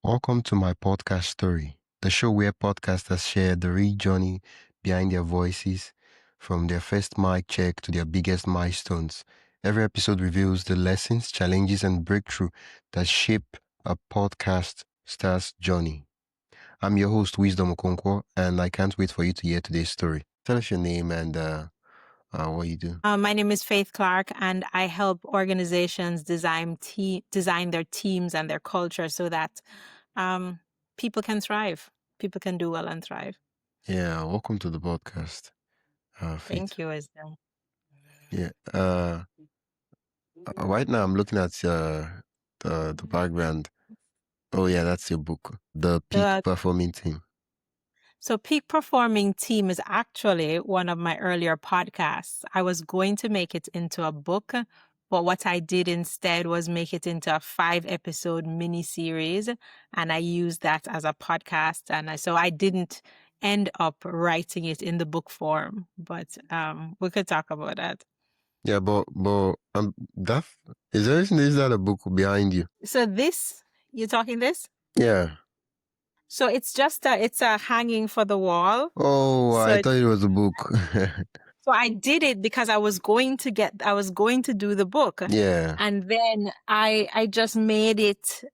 Welcome to my podcast story, the show where podcasters share the real journey behind their voices, from their first mic check to their biggest milestones. Every episode reveals the lessons, challenges, and breakthrough that shape a podcast star's journey. I'm your host, Wisdom Okonkwo, and I can't wait for you to hear today's story. Tell us your name and what you do. My name is Faith Clarke, and I help organizations design their teams and their culture so that people can thrive. People can do well and thrive. Yeah, welcome to the podcast, Faith. Thank you, Wisdom. Yeah. Right now I'm looking at the background. Oh yeah, that's your book, The Peak Performing Team. So Peak Performing Team is actually one of my earlier podcasts. I was going to make it into a book, but what I did instead was make it into a 5-episode mini-series, and I used that as a podcast. And so I didn't end up writing it in the book form, but we could talk about that. Yeah, but that is that a book behind you? So this, you're talking this? Yeah. So it's just it's a hanging for the wall. Oh, So I thought it was a book. So I did it because I was going to do the book. Yeah. And then I just made it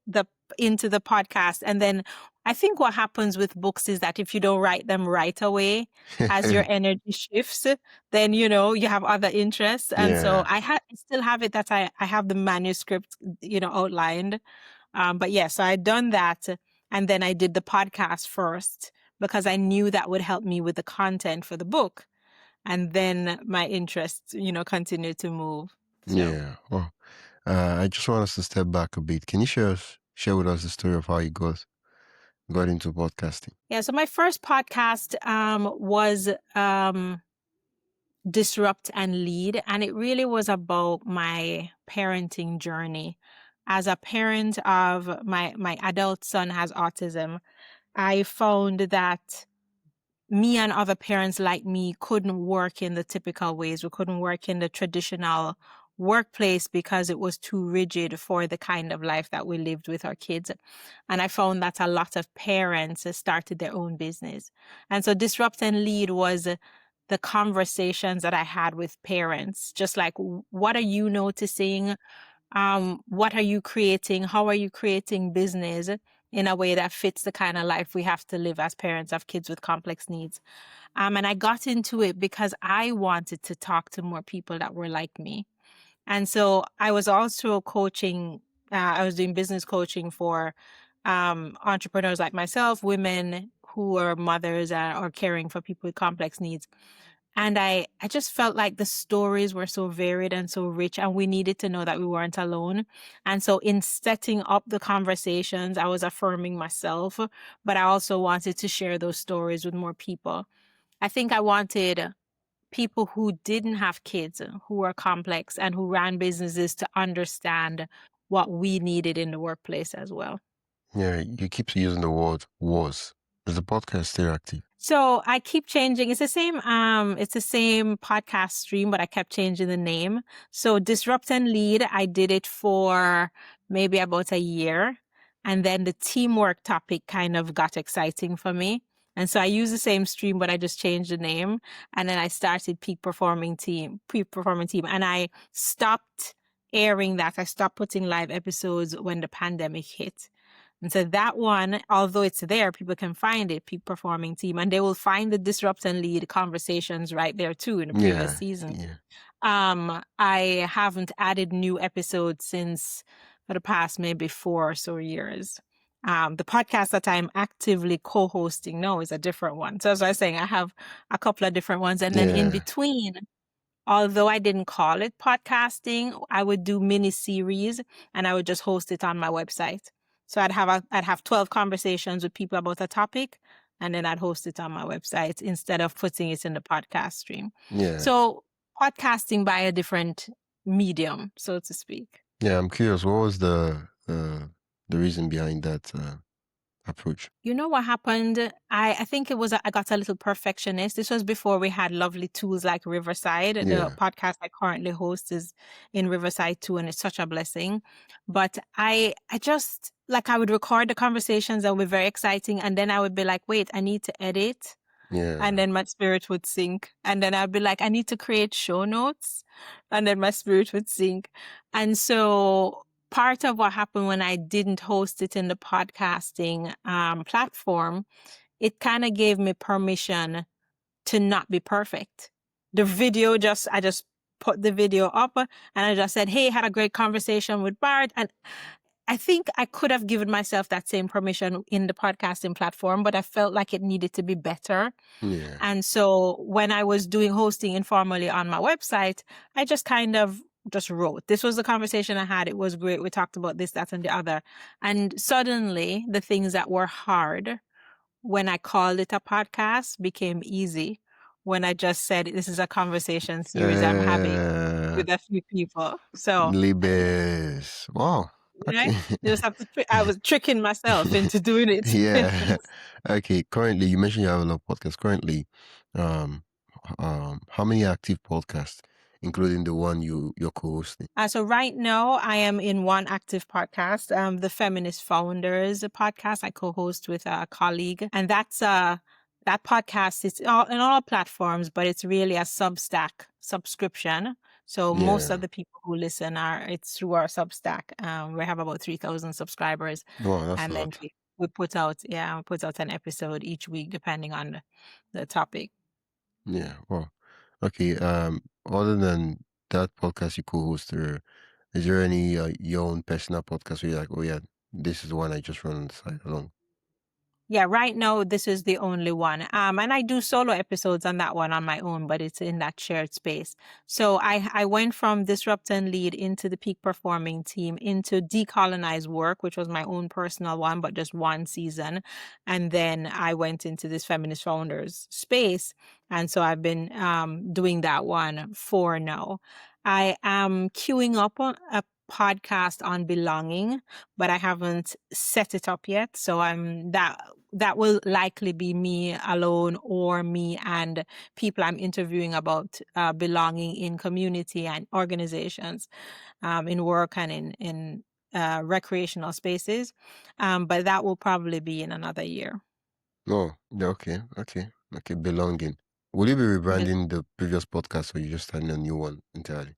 into the podcast. And then I think what happens with books is that if you don't write them right away, as your energy shifts, then, you have other interests. And so I still have it that I have the manuscript, outlined. But yeah, so I'd done that. And then I did the podcast first because I knew that would help me with the content for the book. And then my interests, continue to move. So. Yeah. Well, I just want us to step back a bit. Can you share with us the story of how you got into podcasting? Yeah. So my first podcast was Disrupt and Lead, and it really was about my parenting journey. As a parent of my adult son has autism, I found that me and other parents like me couldn't work in the typical ways. We couldn't work in the traditional workplace because it was too rigid for the kind of life that we lived with our kids. And I found that a lot of parents started their own business. And so Disrupt and Lead was the conversations that I had with parents, just like, what are you noticing? What are you creating? How are you creating business in a way that fits the kind of life we have to live as parents of kids with complex needs? And I got into it because I wanted to talk to more people that were like me. And so I was also coaching, I was doing business coaching for entrepreneurs like myself, women who are mothers or caring for people with complex needs. And I just felt like the stories were so varied and so rich, and we needed to know that we weren't alone. And so in setting up the conversations, I was affirming myself, but I also wanted to share those stories with more people. I think I wanted people who didn't have kids, who were complex and who ran businesses, to understand what we needed in the workplace as well. Yeah, you keep using the word "was." Is the podcast still active? So I keep changing. It's the same podcast stream, but I kept changing the name. So Disrupt and Lead, I did it for maybe about a year. And then the teamwork topic kind of got exciting for me. And so I used the same stream, but I just changed the name. And then I started Peak Performing Team. And I stopped airing that. I stopped putting live episodes when the pandemic hit. And so that one, although it's there, people can find it, Peak Performing Team, and they will find the Disrupt and Lead conversations right there too in the previous season. Yeah. I haven't added new episodes for the past maybe 4 or so years. The podcast that I'm actively co-hosting now is a different one. So as I was saying, I have a couple of different ones. And then in between, although I didn't call it podcasting, I would do mini series and I would just host it on my website. So I'd have 12 conversations with people about a topic, and then I'd host it on my website instead of putting it in the podcast stream. Yeah. So podcasting by a different medium, so to speak. Yeah, I'm curious. What was the reason behind that approach? You know what happened? I think it was I got a little perfectionist. This was before we had lovely tools like Riverside. Yeah. The podcast I currently host is in Riverside too, and it's such a blessing. But I just like I would record the conversations that were very exciting, and then I would be like, wait, I need to edit. And Yeah. then my spirit would sink. And then I'd be like, I need to create show notes. And then my spirit would sink. And so part of what happened when I didn't host it in the podcasting platform, it kind of gave me permission to not be perfect. The video I just put the video up and I just said, hey, had a great conversation with Bart. And I think I could have given myself that same permission in the podcasting platform, but I felt like it needed to be better. Yeah. And so when I was doing hosting informally on my website, I just kind of just wrote, this was the conversation I had. It was great. We talked about this, that, and the other. And suddenly the things that were hard when I called it a podcast became easy. When I just said, this is a conversation series I'm having with a few people. So, Libes. Wow. right? Okay. You just have to, I was tricking myself into doing it. Yeah. Okay. Currently, you mentioned you have a lot of podcasts. Currently, um, how many active podcasts, including the one you're co-hosting? So right now I am in one active podcast, the Feminist Founders podcast I co-host with a colleague. And that podcast is in all platforms, but it's really a Substack subscription. So most Yeah. of the people who listen it's through our Substack. We have about 3,000 subscribers. Wow, that's a And then lot. we put out an episode each week depending on the topic. Yeah. Wow. Okay. Other than that podcast you co-host, is there any your own personal podcast where you're like, oh yeah, this is the one I just run on the side alone? Yeah, right now this is the only one. And I do solo episodes on that one on my own, but it's in that shared space. So I went from Disrupt and Lead into the Peak Performing team into Decolonize Work, which was my own personal one, but just one season. And then I went into this Feminist Founders space. And so I've been doing that one for now. I am queuing up on a podcast on belonging, but I haven't set it up yet. So that will likely be me alone or me and people I'm interviewing about belonging in community and organizations, in work and in recreational spaces. But that will probably be in another year. Oh, yeah, okay. Belonging. Will you be rebranding the previous podcast or you just starting a new one entirely?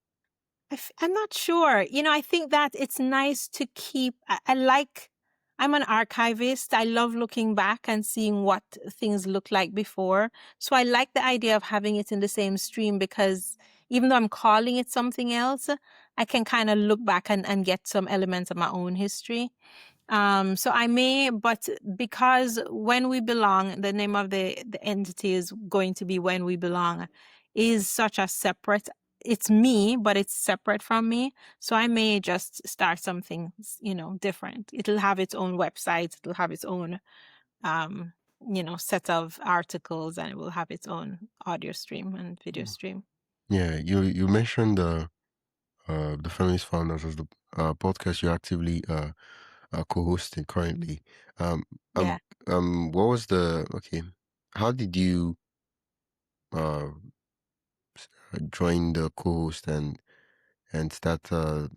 I'm not sure. I think that it's nice to keep, I'm an archivist. I love looking back and seeing what things looked like before. So I like the idea of having it in the same stream because even though I'm calling it something else, I can kind of look back and get some elements of my own history. So I may, but because When We Belong, the name of the entity is going to be When We Belong, is such a separate, it's me, but it's separate from me. So I may just start something, different. It'll have its own website. It'll have its own, um, set of articles, and it will have its own audio stream and video stream. Yeah, you mentioned the Feminist Founders as the podcast you're actively co-hosting currently. Um, Yeah. what was the okay? How did you uh join the co-host and start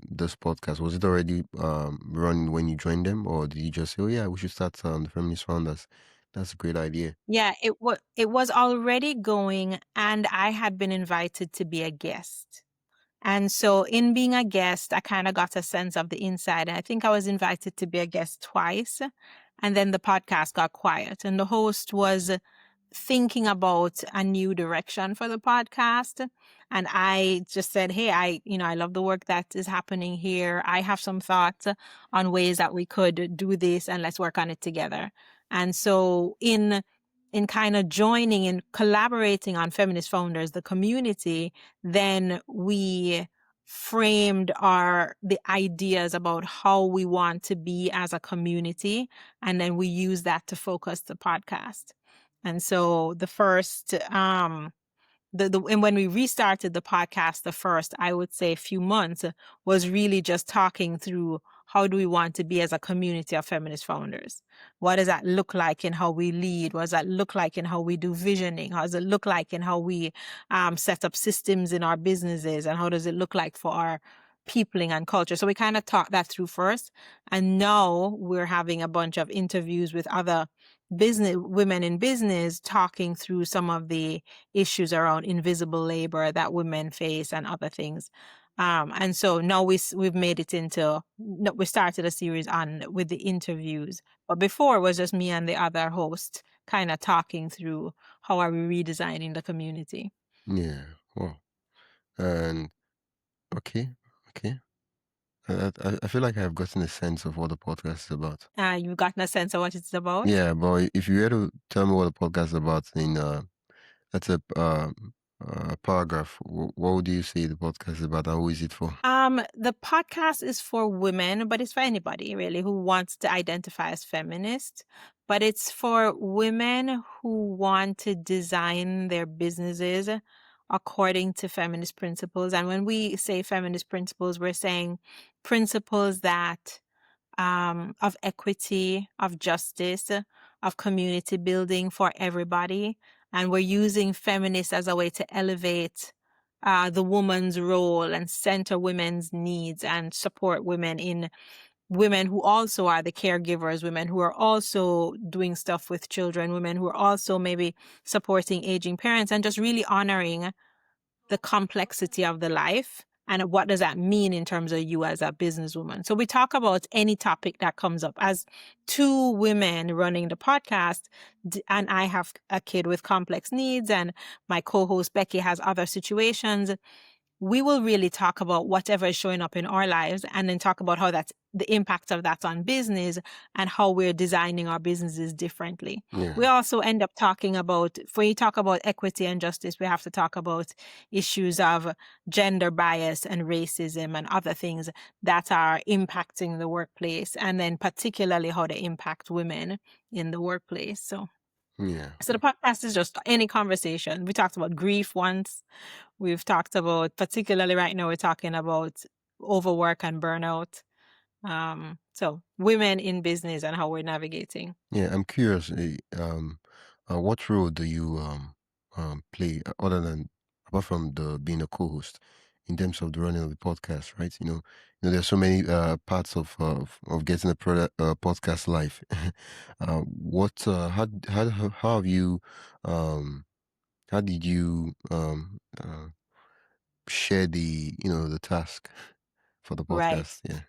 this podcast? Was it already running when you joined them, or did you just say, "Oh yeah, we should start the Feminist Founders"? That's a great idea. Yeah, it was already going, and I had been invited to be a guest. And so in being a guest, I kind of got a sense of the inside. I think I was invited to be a guest twice. And then the podcast got quiet. And the host was thinking about a new direction for the podcast. And I just said, hey, I love the work that is happening here. I have some thoughts on ways that we could do this, and let's work on it together. And so in kind of joining and collaborating on Feminist Founders, the community, then we framed the ideas about how we want to be as a community. And then we use that to focus the podcast. And so the first, and when we restarted the podcast, the first, I would say, few months was really just talking through how do we want to be as a community of feminist founders? What does that look like in how we lead? What does that look like in how we do visioning? How does it look like in how we set up systems in our businesses? And how does it look like for our peopling and culture. So we kind of talked that through first. And now we're having a bunch of interviews with other women in business, talking through some of the issues around invisible labor that women face and other things. And so now we've made it into, no, we started a series on with the interviews, but before it was just me and the other host kind of talking through how are we redesigning the community. Yeah. Wow. And okay, okay. I feel like I've gotten a sense of what the podcast is about. You've gotten a sense of what it's about? Yeah, but if you were to tell me what the podcast is about in that's a paragraph, what would you say the podcast is about, and who is it for? The podcast is for women, but it's for anybody really who wants to identify as feminist. But it's for women who want to design their businesses according to feminist principles. And when we say feminist principles, we're saying principles that of equity, of justice, of community building for everybody. And we're using feminists as a way to elevate the woman's role and center women's needs and support women who also are the caregivers, women who are also doing stuff with children, women who are also maybe supporting aging parents, and just really honoring the complexity of the life and what does that mean in terms of you as a businesswoman. So we talk about any topic that comes up. As two women running the podcast, and I have a kid with complex needs, and my co-host Becky has other situations, we will really talk about whatever is showing up in our lives and then talk about how that's the impact of that on business and how we're designing our businesses differently. Yeah. We also end up talking about, when you talk about equity and justice, we have to talk about issues of gender bias and racism and other things that are impacting the workplace, and then particularly how they impact women in the workplace. So Yeah. the podcast is just any conversation. We talked about grief once. We've talked about, particularly right now, we're talking about overwork and burnout. So women in business and how we're navigating. Yeah, I'm curious. What role do you play other than apart from the being a co-host in terms of the running of the podcast? Right? There's so many parts of getting a podcast live. What? How have you? How did you share the task for the Right. podcast? Yeah.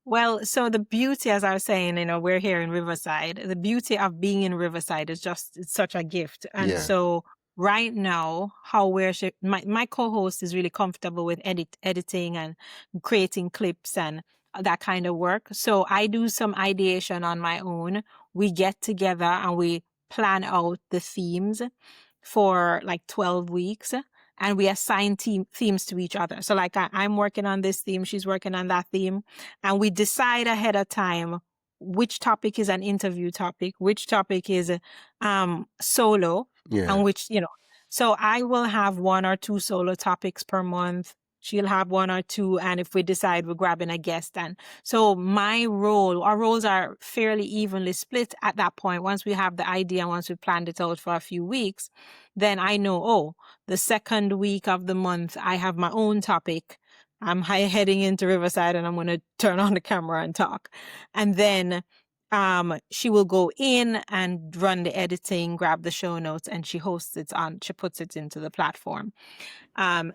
Well, so the beauty, as I was saying, we're here in Riverside. The beauty of being in Riverside is just, it's such a gift. And Yeah. so right now, how my co-host is really comfortable with editing and creating clips and that kind of work. So I do some ideation on my own. We get together and we plan out the themes for like 12 weeks. And we assign themes to each other. So like I'm working on this theme, she's working on that theme. And we decide ahead of time which topic is an interview topic, which topic is solo, Yeah. and which, so I will have 1 or 2 solo topics per month. She'll have 1 or 2. And if we decide, we're grabbing a guest. And so our roles are fairly evenly split at that point. Once we have the idea, once we planned it out for a few weeks, then I know, the second week of the month, I have my own topic. I'm heading into Riverside and I'm going to turn on the camera and talk. And then she will go in and run the editing, grab the show notes, and she puts it into the platform. And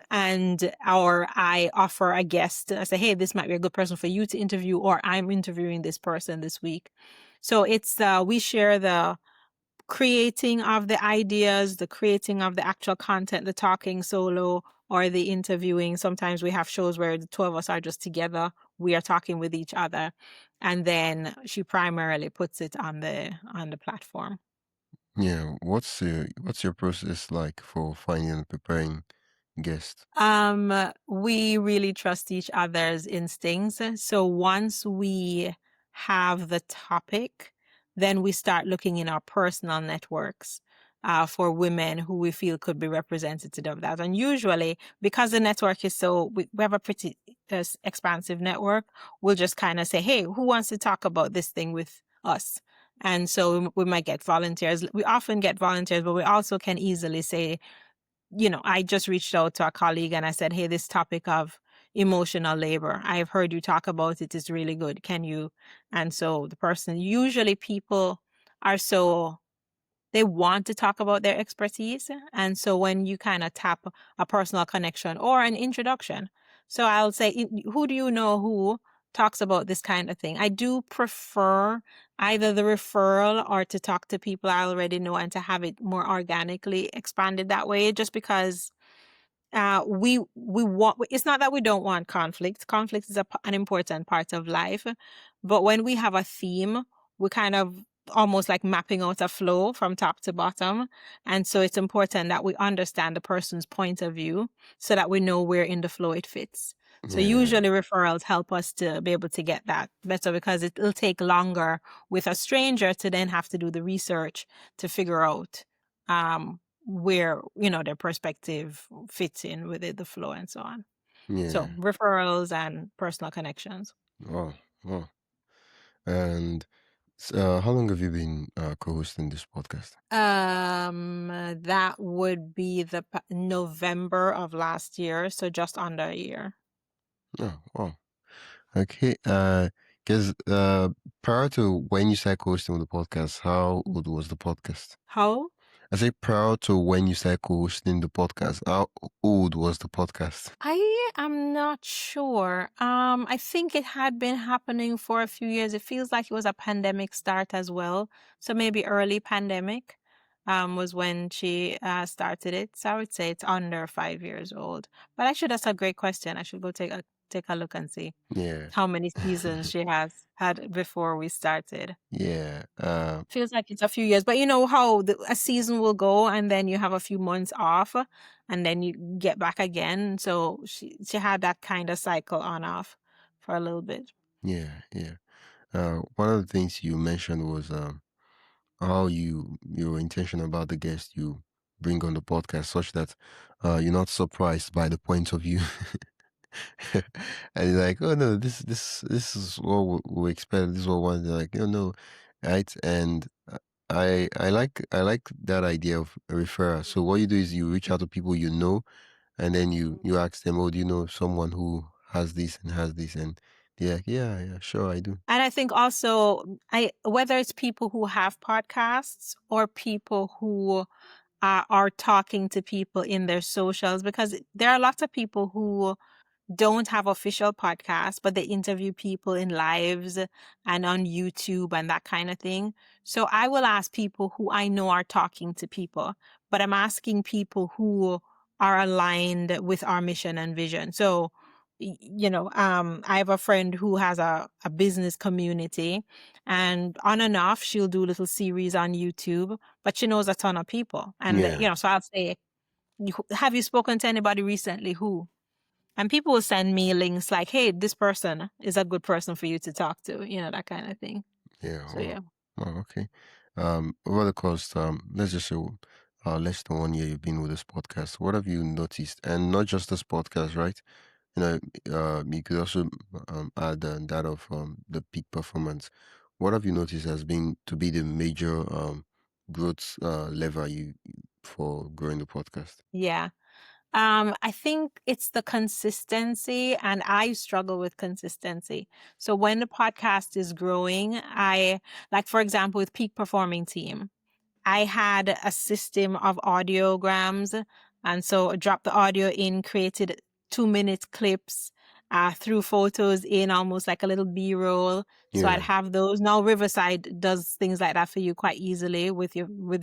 I offer a guest. I say, hey, this might be a good person for you to interview, or I'm interviewing this person this week. So it's, we share the creating of the ideas, the creating of the actual content, the talking solo or the interviewing. Sometimes we have shows where the 2 of us are just together. We are talking with each other. And then she primarily puts it on the platform. Yeah. What's your process like for finding and preparing guests? We really trust each other's instincts. So once we have the topic, then we start looking in our personal networks for women who we feel could be representative of that. And usually, because the network is we have a pretty expansive network, we'll just kind of say, hey, who wants to talk about this thing with us? And so we might get volunteers. We often get volunteers, but we also can easily say, I just reached out to a colleague and I said, hey, this topic of, emotional labor. I've heard you talk about it. It's really good. Can you? And so the person, usually people are so, they want to talk about their expertise. And so when you kind of tap a personal connection or an introduction, so I'll say, who do you know who talks about this kind of thing? I do prefer either the referral or to talk to people I already know and to have it more organically expanded that way, just because we want, it's not that we don't want conflict is an important part of life, but when we have a theme, we kind of almost like mapping out a flow from top to bottom, and so it's important that we understand the person's point of view so that we know where in the flow it fits. So Yeah, usually referrals help us to be able to get that better, because it'll take longer with a stranger to then have to do the research to figure out where, their perspective fits in with it, the flow and so on. So yeah. referrals and personal connections. Oh, oh. And how long have you been co-hosting this podcast? That would be the November of last year, so just under a year. Oh, wow. Okay. Because prior to when you started co-hosting the podcast, how old was the podcast? How? I say prior to when you started co-hosting the podcast, how old was the podcast? I am not sure. I think it had been happening for a few years. It feels like it was a pandemic start as well. So maybe early pandemic, was when she started it. So I would say it's under 5 years old. But actually, that's a great question. I should go take a look and see Yeah. how many seasons she has had before we started. Yeah. Feels like it's a few years, but you know how a season will go and then you have a few months off and then you get back again. So she had that kind of cycle on off for a little bit. Yeah. Yeah. One of the things you mentioned was how your intention about the guest you bring on the podcast, such that you're not surprised by the point of view. And you're like, oh no, this is what we expect. This is what we want. They're like, oh no, right? And I like that idea of a referral. So what you do is you reach out to people you know, and then you ask them, oh, do you know someone who has this and has this? And they're like, yeah, yeah, sure, I do. And I think also, whether it's people who have podcasts or people who are talking to people in their socials, because there are lots of people who don't have official podcasts, but they interview people in lives and on YouTube and that kind of thing. So I will ask people who I know are talking to people, but I'm asking people who are aligned with our mission and vision. So, I have a friend who has a business community, and on and off, she'll do little series on YouTube, but she knows a ton of people. And, Yeah, so I'll say, have you spoken to anybody recently who? And people will send me links like, hey, this person is a good person for you to talk to, that kind of thing. yeah. So, Oh, yeah. oh, okay. Over the course, let's just say, less than 1 year you've been with this podcast. What have you noticed? And not just this podcast, right? You know, you could also add that of the peak performance. What have you noticed as being to be the major growth lever for growing the podcast? Yeah. I think it's the consistency, and I struggle with consistency. So when the podcast is growing, like, for example, with Peak Performing Team, I had a system of audiograms. And so I dropped the audio in, created 2 minute clips, threw photos in almost like a little B-roll. So I'd Yeah, have those. Now Riverside does things like that for you quite easily with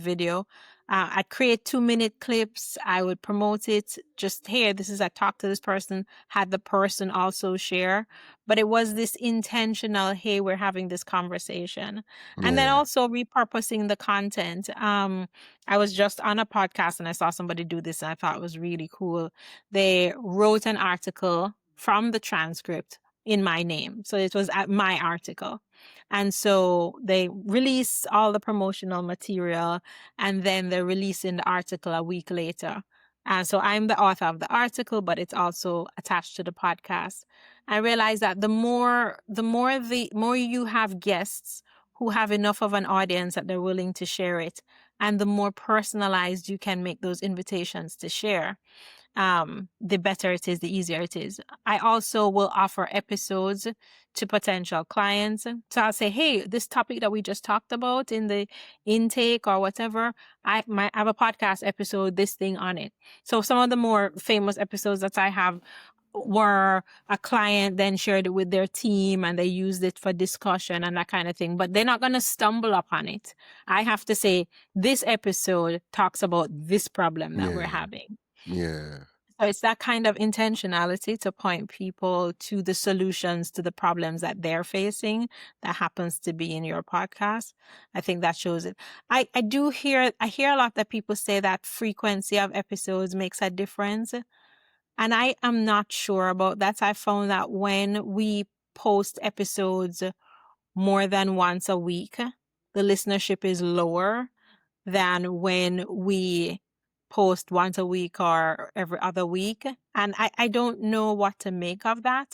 video. I'd create 2 minute clips. I would promote it. Just here, this is I talked to this person, had the person also share. But it was this intentional, hey, we're having this conversation. And then yeah, also repurposing the content. I was just on a podcast and I saw somebody do this and I thought it was really cool. They wrote an article from the transcript in my name. So it was at my article. And so they release all the promotional material and then they're releasing the article a week later. And so I'm the author of the article, but it's also attached to the podcast. I realized that the more you have guests who have enough of an audience that they're willing to share it, and the more personalized you can make those invitations to share. the better it is, the easier it is. I also will offer episodes to potential clients. So I'll say, hey, this topic that we just talked about in the intake or whatever, I might have a podcast episode, this thing on it. So some of the more famous episodes that I have were a client then shared it with their team and they used it for discussion and that kind of thing, but they're not going to stumble upon it. I have to say, this episode talks about this problem that we're Yeah. having. Yeah. So it's that kind of intentionality to point people to the solutions to the problems that they're facing that happens to be in your podcast. I think that shows it. I hear a lot that people say that frequency of episodes makes a difference. And I am not sure about that. I found that when we post episodes more than once a week, the listenership is lower than when we post once a week or every other week. And I don't know what to make of that.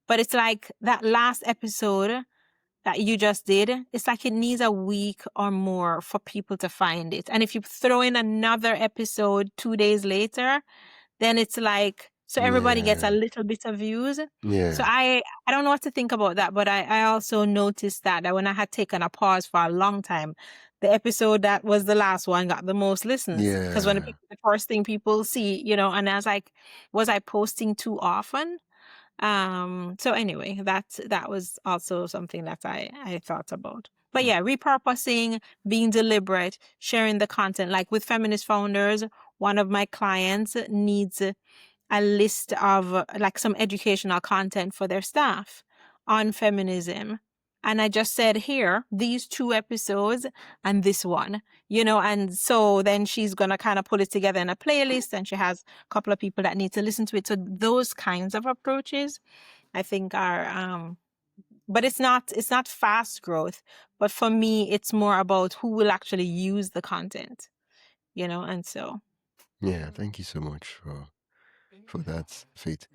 But it's like that last episode that you just did, it's like it needs a week or more for people to find it. And if you throw in another episode 2 days later, then it's like, so everybody gets a Yeah. little bit of views. So Yeah. I don't know what to think about that, but I also noticed that when I had taken a pause for a long time, the episode that was the last one got the most listens. Because when Yeah. the first thing people see, and I was like, was I posting too often? So anyway, that was also something that I thought about. But yeah, repurposing, being deliberate, sharing the content. Like with Feminist Founders, one of my clients needs a list of like some educational content for their staff on feminism. And I just said, here, these 2 episodes and this one, and so then she's going to kind of put it together in a playlist and she has a couple of people that need to listen to it. So those kinds of approaches, I think are, but it's not fast growth, but for me, it's more about who will actually use the content, and so. Yeah. Thank you so much for that, Faith.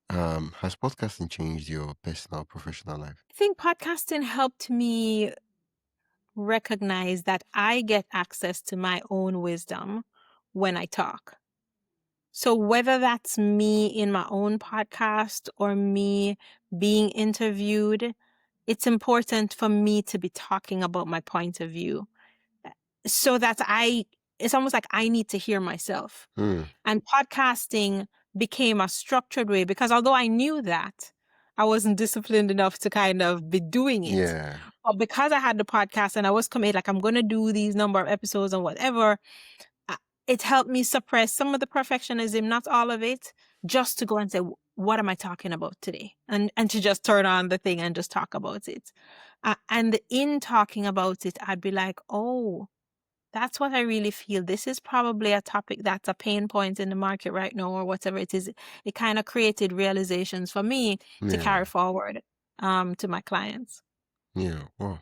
Has podcasting changed your personal, professional life? I think podcasting helped me recognize that I get access to my own wisdom when I talk. So whether that's me in my own podcast or me being interviewed, it's important for me to be talking about my point of view so that it's almost like I need to hear myself. Mm. And podcasting became a structured way because although I knew that, I wasn't disciplined enough to kind of be doing it. Yeah. But because I had the podcast and I was committed, like I'm going to do these number of episodes and whatever, uh, it helped me suppress some of the perfectionism, not all of it, just to go and say, what am I talking about today? And to just turn on the thing and just talk about it. And in talking about it, I'd be like, oh, that's what I really feel. This is probably a topic that's a pain point in the market right now, or whatever it is. It kind of created realizations for me to Yeah. carry forward to my clients. Yeah. Wow.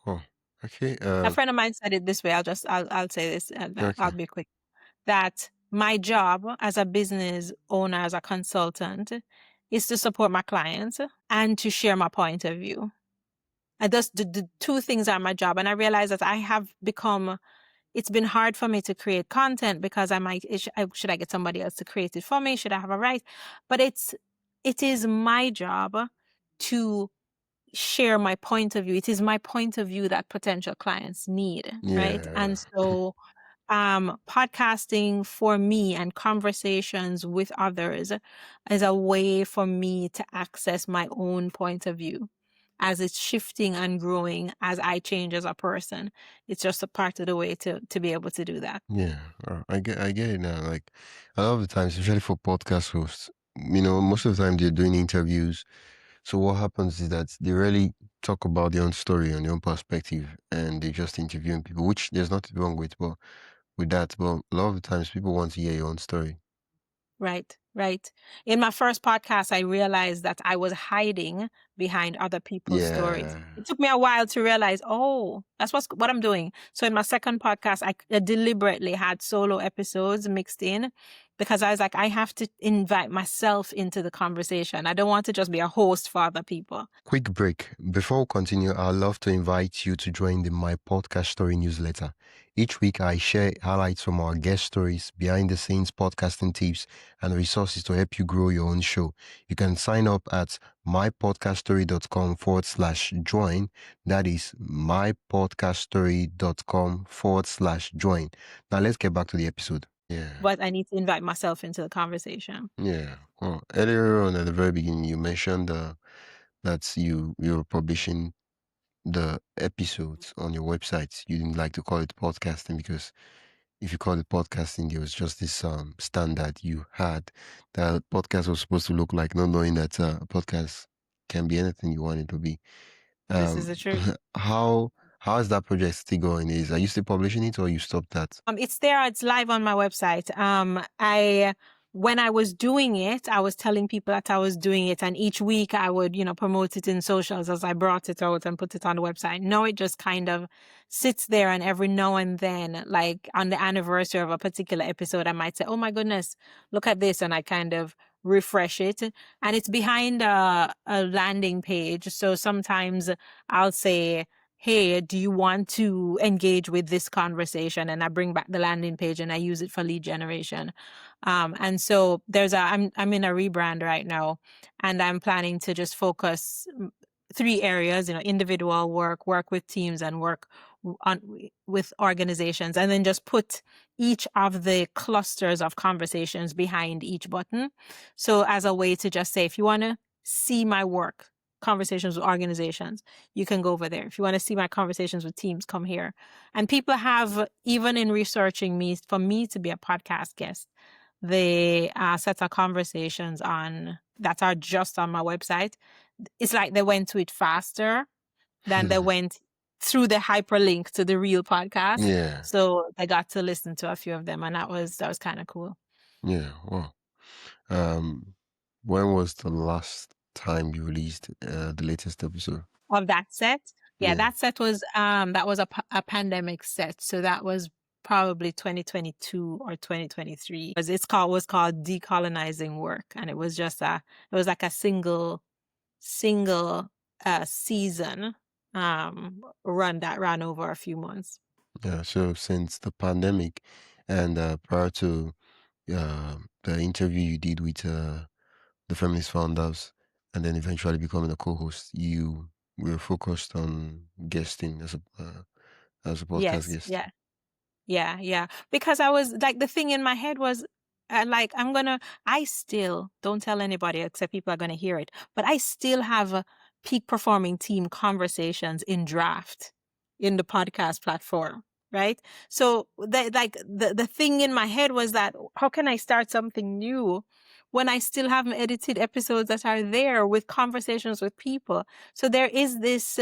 Wow. Okay. A friend of mine said it this way. I'll say this and I'll Okay. be quick. That my job as a business owner, as a consultant, is to support my clients and to share my point of view. And thus the 2 things are my job. And I realize that it's been hard for me to create content because should I get somebody else to create it for me? Should I have a right? But it is my job to share my point of view. It is my point of view that potential clients need, right? Yeah. And so podcasting for me and conversations with others is a way for me to access my own point of view as it's shifting and growing as I change as a person. It's just a part of the way to be able to do that. Yeah. I get it now. Like a lot of the times, especially for podcast hosts, most of the time they're doing interviews. So what happens is that they really talk about their own story and their own perspective, and they just interviewing people, which there's nothing wrong with, but with that. But a lot of the times, people want to hear your own story. Right. right? In my first podcast, I realized that I was hiding behind other people's stories. Yeah. It took me a while to realize, oh, that's what I'm doing. So in my second podcast, I deliberately had solo episodes mixed in because I was like, I have to invite myself into the conversation. I don't want to just be a host for other people. Quick break. Before we continue, I'd love to invite you to join the My Podcast Story newsletter. Each week, I share highlights from our guest stories, behind the scenes podcasting tips, and resources to help you grow your own show. You can sign up at mypodcaststory.com/join. That is mypodcaststory.com/join. Now, let's get back to the episode. Yeah. But I need to invite myself into the conversation. Yeah. Well, earlier on at the very beginning, you mentioned that you're publishing the episodes on your website. You didn't like to call it podcasting because if you call it podcasting, there was just this standard you had that podcast was supposed to look like, not knowing that a podcast can be anything you want it to be. This is Um, the truth. how is that project still going? Are you still publishing it or you stopped that? It's there. It's live on my website. When I was doing it, I was telling people that I was doing it, and each week I would, promote it in socials as I brought it out and put it on the website. Now it just kind of sits there, and every now and then, like on the anniversary of a particular episode, I might say, "Oh my goodness, look at this," and I kind of refresh it, and it's behind a landing page. So sometimes I'll say, hey, do you want to engage with this conversation? And I bring back the landing page and I use it for lead generation. And so I'm in a rebrand right now, and I'm planning to just focus three areas, individual work with teams, and work with organizations, and then just put each of the clusters of conversations behind each button. So as a way to just say, if you want to see my work, conversations with organizations, you can go over there. If you want to see my conversations with teams, come here. And people have, even in researching me, for me to be a podcast guest, they set of conversations on that are just on my website. It's like they went to it faster than they went through the hyperlink to the real podcast. Yeah. So I got to listen to a few of them, and that was kind of cool. Yeah. Wow. Um, when was the last time you released the latest episode? Of that set, yeah, Yeah. that set was a pandemic set, so that was probably 2022 or 2023. Because was called Decolonizing Work, and it was like a single season run that ran over a few months. Yeah. So since the pandemic and prior to the interview you did with the Feminist founders, and then eventually becoming a co-host, you were focused on guesting as a podcast Yes, guest. yeah. Yeah. Because I was like, the thing in my head was like, I still don't tell anybody except people are going to hear it, but I still have peak performing team conversations in draft in the podcast platform. Right. So the thing in my head was that, how can I start something new when I still haven't edited episodes that are there with conversations with people? So there is this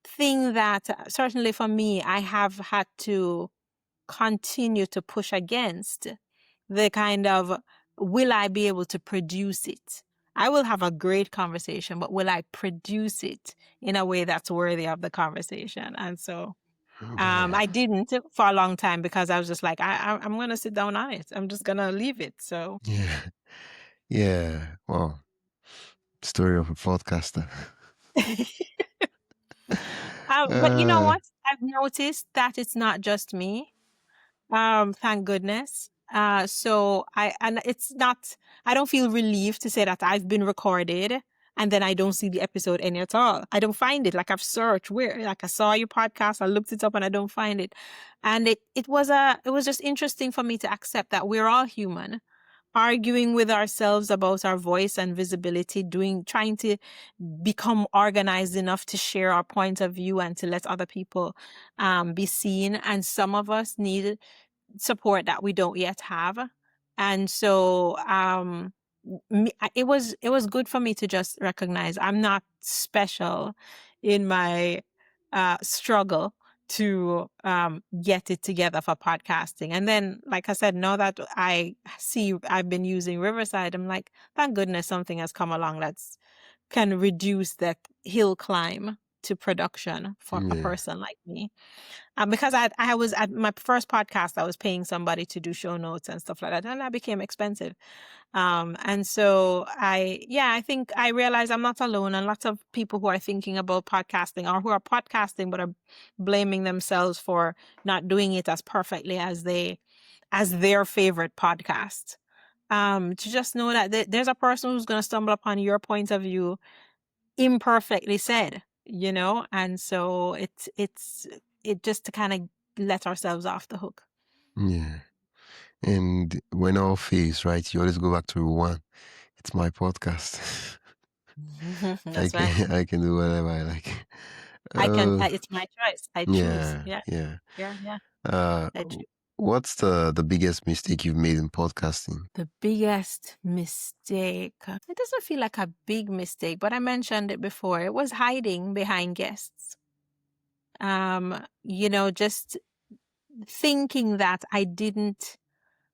thing that certainly for me, I have had to continue to push against, the kind of, will I be able to produce it? I will have a great conversation, but will I produce it in a way that's worthy of the conversation? And so Yeah. I didn't for a long time because I was just like, I'm going to sit down on it. I'm just going to leave it. So Yeah. Yeah. Wow. Story of a podcaster. but you know uh, what? I've noticed that it's not just me. Thank goodness. And it's not, I don't feel relieved to say that I've been recorded and then I don't see the episode any at all. I don't find it. Like I've searched like I saw your podcast, I looked it up and I don't find it. And it was just interesting for me to accept that we're all human, arguing with ourselves about our voice and visibility, trying to become organized enough to share our point of view and to let other people be seen. And some of us need support that we don't yet have. And so it was good for me to just recognize I'm not special in my struggle. to get it together for podcasting. And then, like I said, now that I see I've been using Riverside, I'm like, thank goodness something has come along that's can reduce that hill climb to production for a Yeah. person like me. Because I was at my first podcast, I was paying somebody to do show notes and stuff like that, and that became expensive. And so I think I realize I'm not alone, and lots of people who are thinking about podcasting or who are podcasting but are blaming themselves for not doing it as perfectly as their favorite podcast. To just know that there's a person who's going to stumble upon your point of view imperfectly said, and so it just to kind of let ourselves off the hook. Yeah. And when all fails, right, you always go back to one. It's my podcast. I That's right. can I can do whatever I like. It's my choice. I choose. Yeah, Yeah. yeah. Yeah. Yeah. Uh, I choose. what's the biggest mistake you've made in podcasting? The biggest mistake. It doesn't feel like a big mistake, but I mentioned it before. It was hiding behind guests. Just thinking that I didn't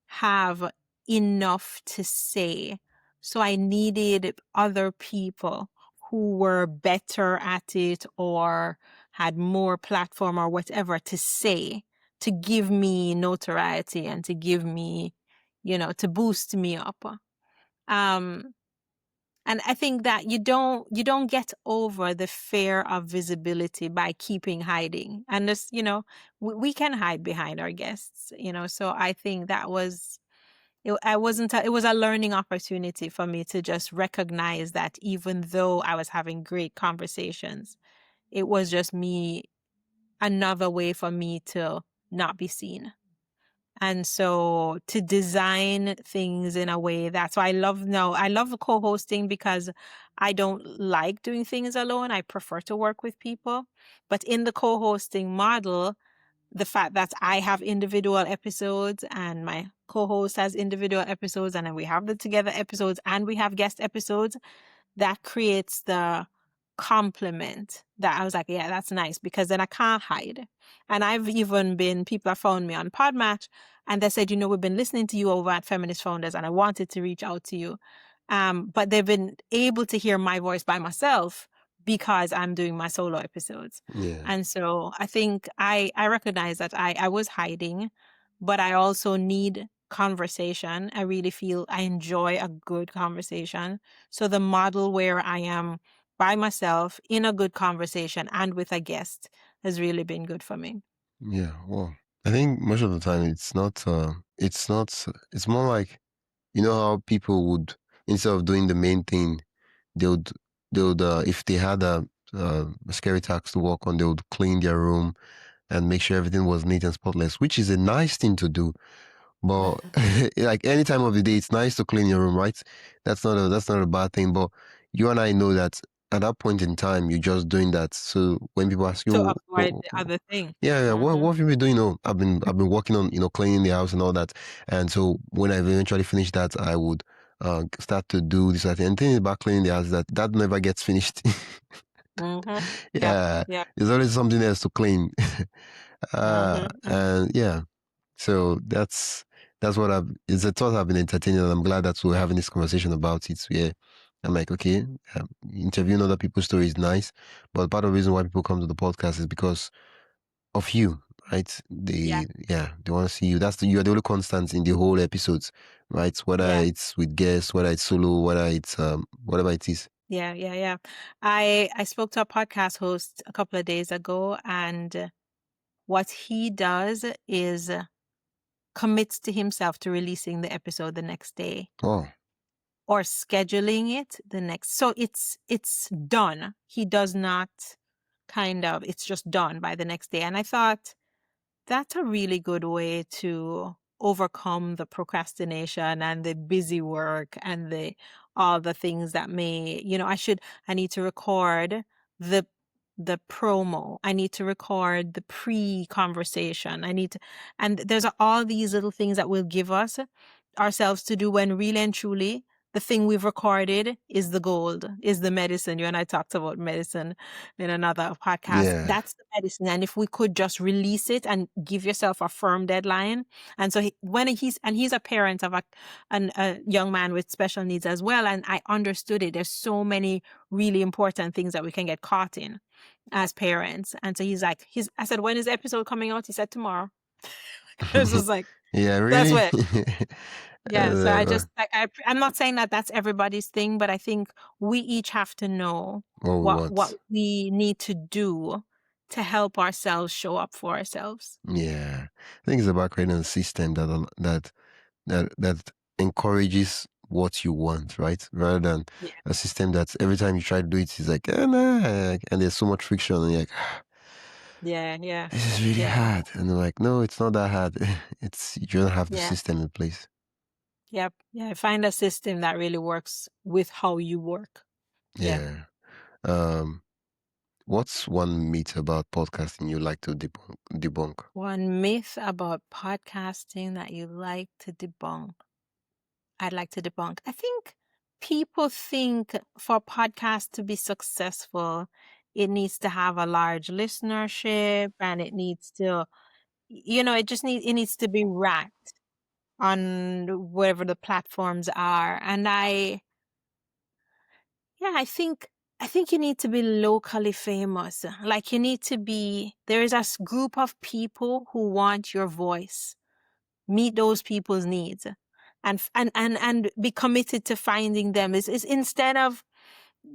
have enough to say. So I needed other people who were better at it or had more platform or whatever to say, to give me notoriety and to give me, to boost me up. Um, and I think that you don't get over the fear of visibility by keeping hiding. And this, we can hide behind our guests, so I think that was it was a learning opportunity for me to just recognize that even though I was having great conversations, it was just another way for me to not be seen. And so to design things in a way that's why I love co-hosting because I don't like doing things alone. I prefer to work with people. But in the co-hosting model, the fact that I have individual episodes and my co-host has individual episodes, and then we have the together episodes and we have guest episodes, that creates the compliment that I was like, yeah, that's nice, because then I can't hide. And people have found me on Podmatch and they said, we've been listening to you over at Feminist Founders and I wanted to reach out to you. But they've been able to hear my voice by myself because I'm doing my solo episodes. Yeah, And so I think I recognize that I was hiding, but I also need conversation. I really feel I enjoy a good conversation. So the model where I am by myself in a good conversation and with a guest has really been good for me. yeah. Well, I think most of the time it's more like, how people would, instead of doing the main thing, they would if they had a scary task to work on, they would clean their room and make sure everything was neat and spotless, which is a nice thing to do. But like any time of the day, it's nice to clean your room, right? That's not a bad thing. But you and I know that at that point in time, you're just doing that. So when people ask To you, avoid the other thing. yeah, yeah, what Mm-hmm. have you been doing? Oh, I've been working on cleaning the house and all that. And so when I eventually finish that, I would start to do this. And the thing about cleaning the house is that never gets finished. Mm-hmm. Yep. Yeah, Yep. there's always something else to clean. Mm-hmm. And yeah, so that's what it's a thought I've been entertaining, and I'm glad that we're having this conversation about it. Yeah, I'm like, okay, interviewing other people's story is nice, but part of the reason why people come to the podcast is because of you, right? Yeah. They want to see you. You're the only constant in the whole episodes, right? Whether Yeah. it's with guests, whether it's solo, whether it's whatever it is. Yeah. Yeah. Yeah. I spoke to a podcast host a couple of days ago, and what he does is commits to himself to releasing the episode the next day Oh, or scheduling it the next. So it's done. He does not it's just done by the next day. And I thought that's a really good way to overcome the procrastination and the busy work and the all the things that I need to record the promo. I need to record the pre-conversation. And there's all these little things that will give us ourselves to do when really and truly the thing we've recorded is the gold, is the medicine. You and I talked about medicine in another podcast. Yeah. That's the medicine. And if we could just release it and give yourself a firm deadline. And so he's a parent of a young man with special needs as well. And I understood it. There's so many really important things that we can get caught in as parents. And so I said, when is the episode coming out? He said, tomorrow. It was just like, Yeah, that's really? what. Yeah, so Never. I'm not saying that that's everybody's thing, but I think we each have to know What we what want. we need to do to help ourselves show up for ourselves. Yeah. I think it's about creating a system that encourages what you want, right? Rather than Yeah, a system that every time you try to do it, it's like, nah, and there's so much friction, and you're like, yeah, yeah, this is really yeah, hard. And they're like, no, it's not that hard. It's you don't have the yeah, system in place. yep, yeah. Find a system that really works with how you work. Yeah. Yeah. Um, what's one myth about podcasting you like to debunk? One myth about podcasting that you like to debunk. I'd like to debunk. I think people think for a podcast to be successful, it needs to have a large listenership and it needs to, it needs to be ranked on wherever the platforms are. And I think you need to be locally famous. Like you need to be, there is a group of people who want your voice. Meet those people's needs and be committed to finding them. Is instead of,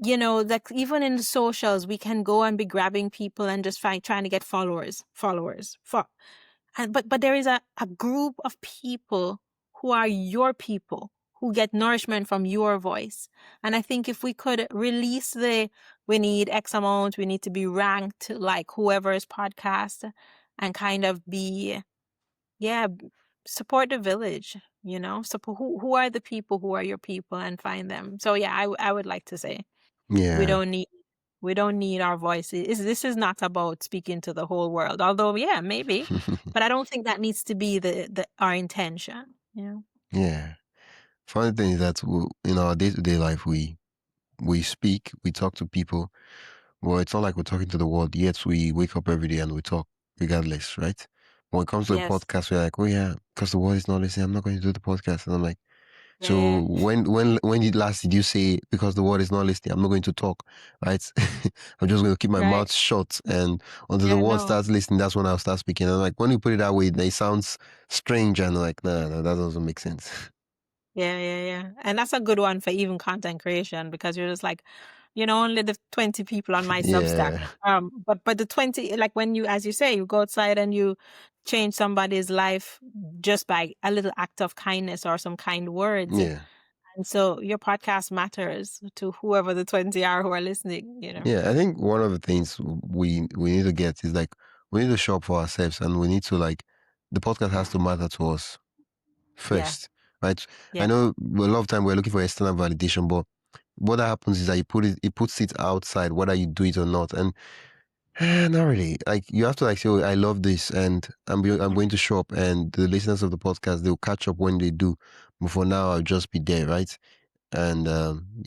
like even in the socials, we can go and be grabbing people and just trying to get followers. But there is a group of people who are your people who get nourishment from your voice. And I think if we could release we need X amount, we need to be ranked like whoever's podcast and kind of be, yeah, support the village, support who are the people who are your people and find them. So yeah, I would like to say we Yeah. don't need we don't need our voices. This is not about speaking to the whole world, although yeah, maybe, but I don't think that needs to be the our intention. Yeah. Funny thing is that in our day-to-day life, we speak, we talk to people. Well, it's not like we're talking to the world, yet we wake up every day and we talk regardless, right? When it comes to a Yes. podcast, we're like, oh yeah, because the world is not listening, I'm not going to do the podcast. And I'm like, Yeah. so when did you say, because the world is not listening, I'm not going to talk, right? I'm just going to keep my Right. mouth shut, and until the Yeah. world No. starts listening, that's when I'll start speaking. And like when you put it that way, it sounds strange and like, no, that doesn't make sense. Yeah. Yeah. Yeah. And that's a good one for even content creation because you're just like, only the 20 people on my Substack. Yeah, But the 20, like when you, as you say, you go outside and you change somebody's life just by a little act of kindness or some kind words. yeah. And so your podcast matters to whoever the 20 are who are listening. Yeah, I think one of the things we need to get is like we need to show up for ourselves, and we need to like the podcast has to matter to us Yeah. first, right? I Yeah. know a lot of time we're looking for external validation, but what that happens is that it puts it outside whether you do it or not, and not really. Like you have to like say, oh, I love this, and I'm going to show up, and the listeners of the podcast they'll catch up when they do. But for now, I'll just be there, right? And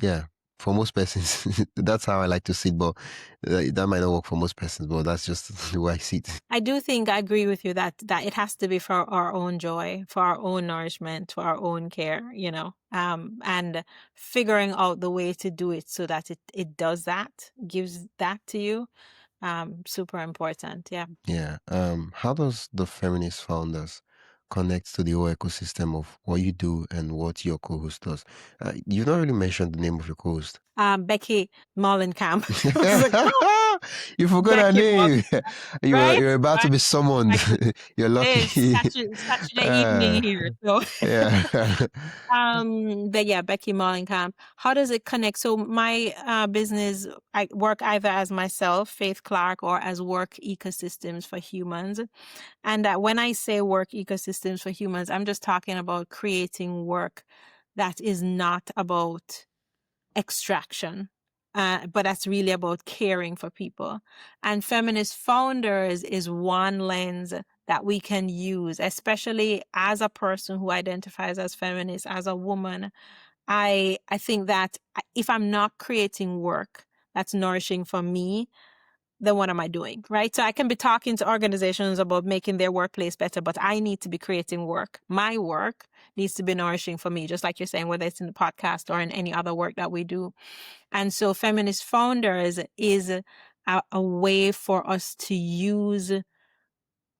yeah, for most persons, that's how I like to see it. But that might not work for most persons, but that's just the way I see it. I do think I agree with you that it has to be for our own joy, for our own nourishment, for our own care, and figuring out the way to do it so that it does that, gives that to you. Super important. Yeah. Yeah. How does the feminist founders connect to the whole ecosystem of what you do and what your co-host does? You've not really mentioned the name of your co-host. Becky Mollenkamp. I was like, oh, You forgot her Becky name. Mollenkamp, You're right? you're about to Right. be summoned. Like, You're it's lucky. Saturday uh, evening here. So yeah. but yeah, Becky Mollenkamp. How does it connect? So my business, I work either as myself, Faith Clarke, or as Work Ecosystems for Humans. And when I say Work Ecosystems for Humans, I'm just talking about creating work that is not about extraction, but that's really about caring for people. And Feminist Founders is one lens that we can use, especially as a person who identifies as feminist, as a woman, I think that if I'm not creating work that's nourishing for me, then what am I doing, right? So I can be talking to organizations about making their workplace better, but I need to be creating work. My work needs to be nourishing for me, just like you're saying, whether it's in the podcast or in any other work that we do. And so Feminist Founders is a way for us to use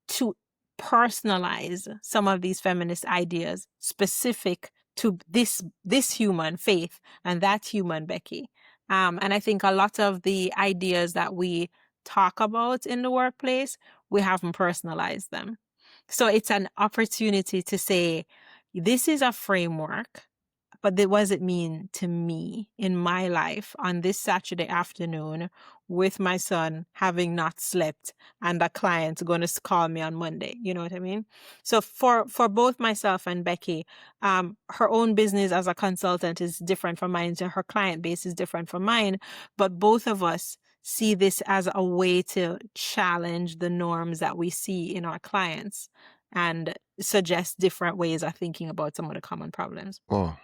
to personalize some of these feminist ideas specific to this human Faith and that human Becky. And I think a lot of the ideas that we talk about in the workplace, we haven't personalized them. So it's an opportunity to say, this is a framework, but what does it mean to me in my life on this Saturday afternoon with my son having not slept and a client going to call me on Monday? You know what I mean? So for both myself and Becky, her own business as a consultant is different from mine, so her client base is different from mine, but both of us see this as a way to challenge the norms that we see in our clients and suggest different ways of thinking about some of the common problems. Oh,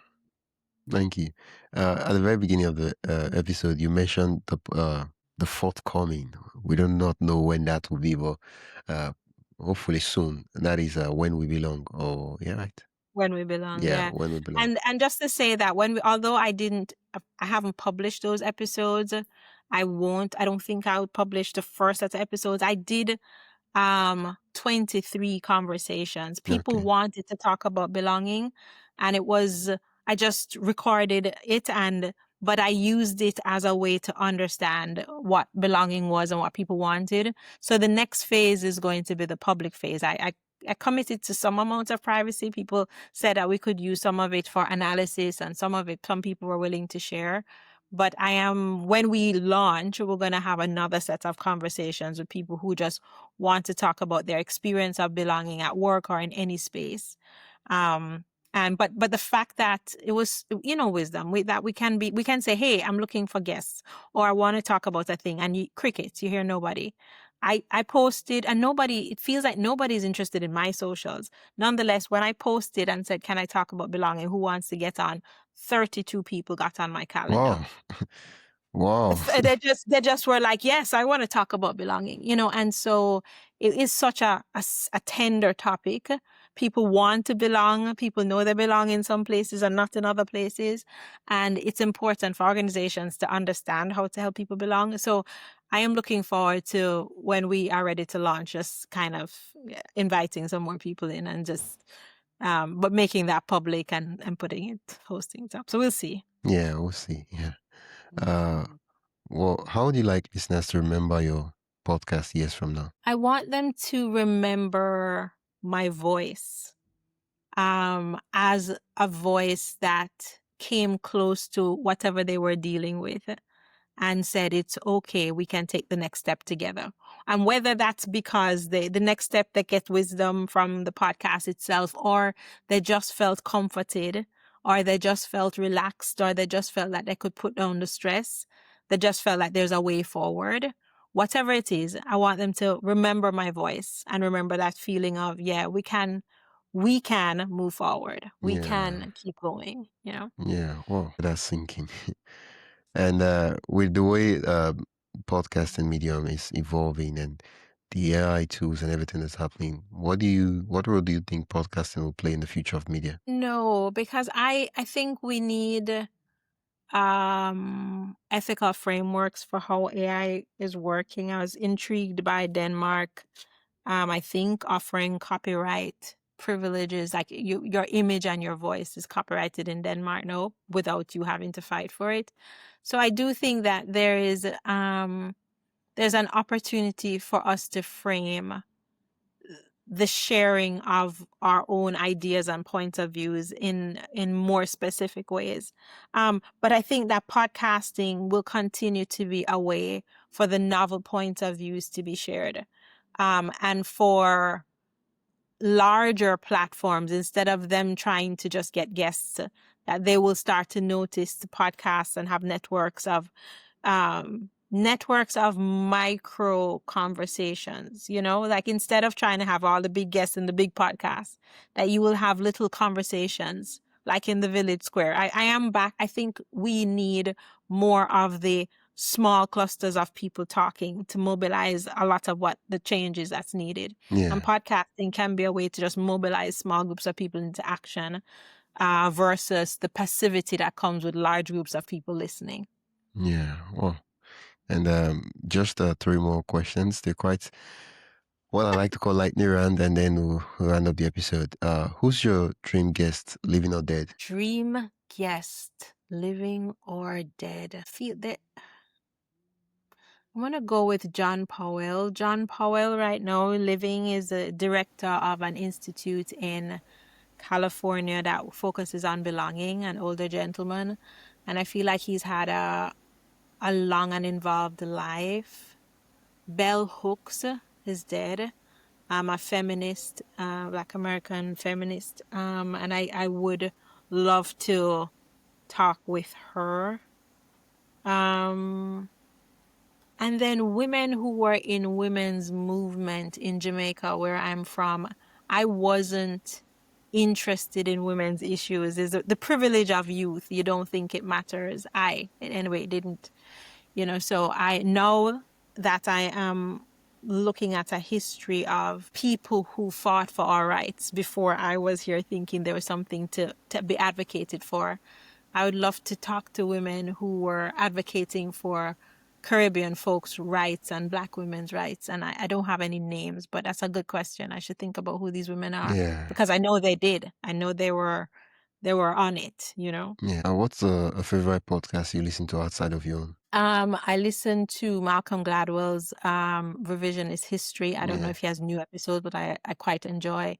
thank you. At the very beginning of the episode, you mentioned the forthcoming. We do not know when that will be, but uh, hopefully soon. That is when we belong. Oh, yeah, right. When we belong, Yeah, yeah. when we belong. And just to say that although I haven't published those episodes, I don't think I would publish the first set of episodes. I did 23 conversations. People Okay. wanted to talk about belonging, and I just recorded it, but I used it as a way to understand what belonging was and what people wanted. So the next phase is going to be the public phase. I committed to some amount of privacy. People said that we could use some of it for analysis, and some people were willing to share. But when we launch, we're going to have another set of conversations with people who just want to talk about their experience of belonging at work or in any space. Um, but the fact that it was, wisdom, that we can say, hey, I'm looking for guests, or I want to talk about a thing, and crickets, you hear nobody. I posted, and it feels like nobody's interested in my socials. Nonetheless, when I posted and said, can I talk about belonging? Who wants to get on? 32 people got on my calendar. Wow. Wow. They just were like, yes, I want to talk about belonging, and so it is such a tender topic. People want to belong. People know they belong in some places and not in other places. And it's important for organizations to understand how to help people belong. So I am looking forward to when we are ready to launch, just kind of inviting some more people in and just, but making that public and hosting it up. So we'll see. Yeah, we'll see. Yeah. Well, how would you like listeners to remember your podcast years from now? I want them to remember my voice as a voice that came close to whatever they were dealing with and said, it's okay, we can take the next step together. And whether that's because the next step, they get wisdom from the podcast itself, or they just felt comforted, or they just felt relaxed, or they just felt like they could put down the stress, they just felt like there's a way forward. Whatever it is, I want them to remember my voice and remember that feeling of, yeah, we can move forward. We Yeah. can keep going, Yeah. Wow. That's sinking. And with the way podcasting medium is evolving and the AI tools and everything that's happening, what role do you think podcasting will play in the future of media? No, because I think we need ethical frameworks for how AI is working. I was intrigued by Denmark. I think offering copyright privileges, like your image and your voice is copyrighted in Denmark, no, without you having to fight for it. So I do think that there's an opportunity for us to frame the sharing of our own ideas and points of views in more specific ways. But I think that podcasting will continue to be a way for the novel points of views to be shared. And for larger platforms, instead of them trying to just get guests, that they will start to notice the podcasts and have networks of micro conversations, like instead of trying to have all the big guests in the big podcasts, that you will have little conversations like in the village square. I am back. I think we need more of the small clusters of people talking to mobilize a lot of what the changes that's needed. And Yeah. podcasting can be a way to just mobilize small groups of people into action versus the passivity that comes with large groups of people listening. Yeah. Well, and just 3 more questions. They're quite what I like to call lightning round, and then we'll round up the episode. Who's your dream guest, living or dead? Dream guest, living or dead. Feel that I'm gonna go with John Powell. John Powell, right now, living, is a director of an institute in California that focuses on belonging, an older gentleman. And I feel like he's had a long and involved life. Bell Hooks is dead. I'm a feminist, Black American feminist. And I would love to talk with her. And then women who were in women's movement in Jamaica, where I'm from, I wasn't interested in women's issues. Is the privilege of youth. You don't think it matters. Anyway, it didn't, so I know that I am looking at a history of people who fought for our rights before I was here, thinking there was something to be advocated for. I would love to talk to women who were advocating for Caribbean folks' rights and Black women's rights. And I don't have any names, but that's a good question. I should think about who these women are, Yeah. because I know they did. I know they were on it, Yeah. What's a favorite podcast you listen to outside of your own? I listened to Malcolm Gladwell's Revisionist History. I don't know Yeah. if he has new episodes, but I quite enjoy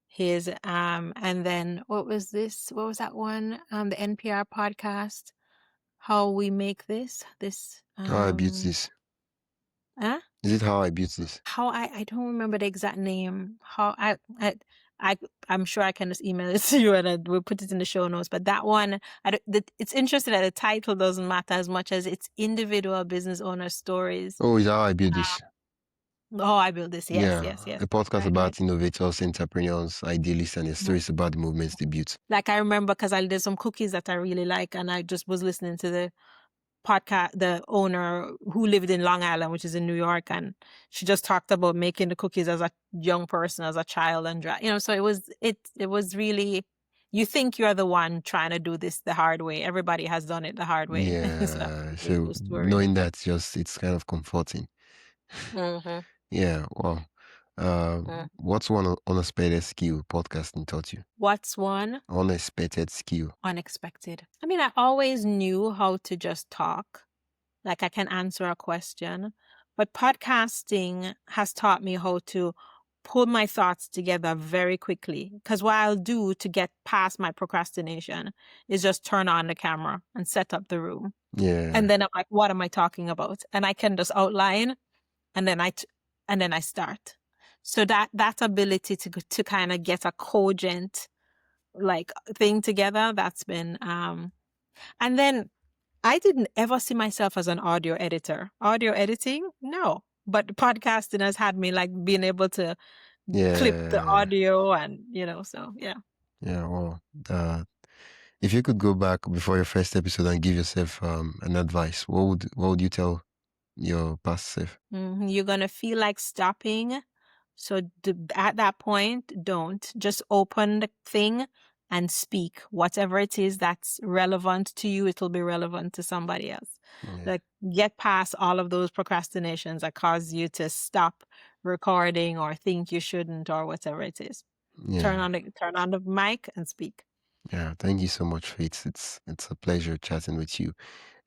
his and then what was that one? The NPR podcast, How We Make This. How I Built This. Huh? Is it How I Built This? How I don't remember the exact name. How I'm sure I can just email it to you and we'll put it in the show notes. But that one, it's interesting that the title doesn't matter as much as it's individual business owner stories. Oh, is How I Built This. Oh, I built this. Yes, Yeah. yes. A podcast Right, about right. innovators, entrepreneurs, idealists, and their stories about the movements they built. Like I remember because there's some cookies that I really like, and I just was listening to the podcast, the owner who lived in Long Island, which is in New York, and she just talked about making the cookies as a young person, as a child, and so it was really, you think you're the one trying to do this the hard way. Everybody has done it the hard way. So that Yeah. was a really So cool story. knowing that, it's kind of comforting. Mm-hmm. Yeah. Wow. What's one unexpected skill podcasting taught you? What's one? Unexpected skill. Unexpected. I mean, I always knew how to just talk. Like I can answer a question, but podcasting has taught me how to pull my thoughts together very quickly. Because what I'll do to get past my procrastination is just turn on the camera and set up the room. Yeah. And then I'm like, what am I talking about? And I can just outline and then I start. So that ability to kind of get a cogent like thing together, that's been and then I didn't ever see myself as an audio editor. Audio editing? No. But podcasting has had me like being able to clip the Yeah. audio and, so yeah. Yeah. Well, if you could go back before your first episode and give yourself an advice, what would you tell your past self? You're going to feel like stopping. So at that point, don't. Just open the thing and speak. Whatever it is that's relevant to you, it'll be relevant to somebody else. Yeah. Like get past all of those procrastinations that cause you to stop recording or think you shouldn't or whatever it is. Yeah. Turn on the mic and speak. Yeah. Thank you so much, Faith. It's a pleasure chatting with you.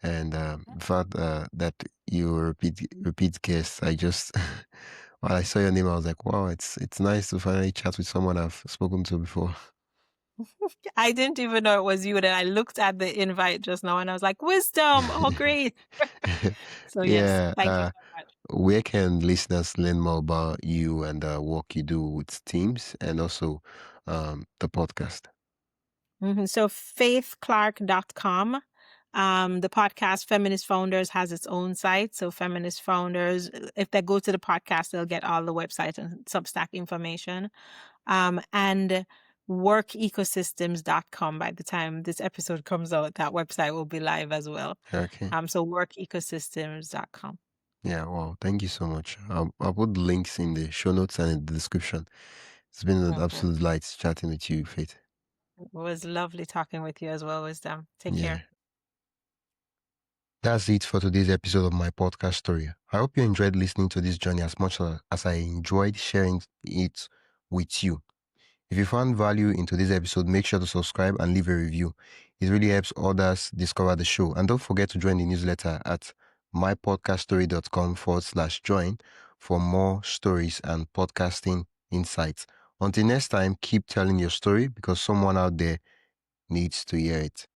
And the fact that you repeat guest, I just when I saw your name, I was like, wow, it's nice to finally chat with someone I've spoken to before. I didn't even know it was you. Then I looked at the invite just now and I was like, wisdom. Oh, great. So yes, Yeah. thank you so much. Where can listeners learn more about you and the work you do with teams and also the podcast? So faithclarke.com. The podcast Feminist Founders has its own site. So Feminist Founders, if they go to the podcast, they'll get all the website and Substack information. And workecosystems.com. By the time this episode comes out, that website will be live as well. Okay. So workecosystems.com. Yeah, wow. Thank you so much. I'll put links in the show notes and in the description. It's been an Okay. absolute delight chatting with you, Faith. It was lovely talking with you as well, Wisdom. Take Yeah. care. That's it for today's episode of my podcast story. I hope you enjoyed listening to this journey as much as I enjoyed sharing it with you. If you found value in today's episode, make sure to subscribe and leave a review. It really helps others discover the show. And don't forget to join the newsletter at mypodcaststory.com/join for more stories and podcasting insights. Until next time, keep telling your story because someone out there needs to hear it.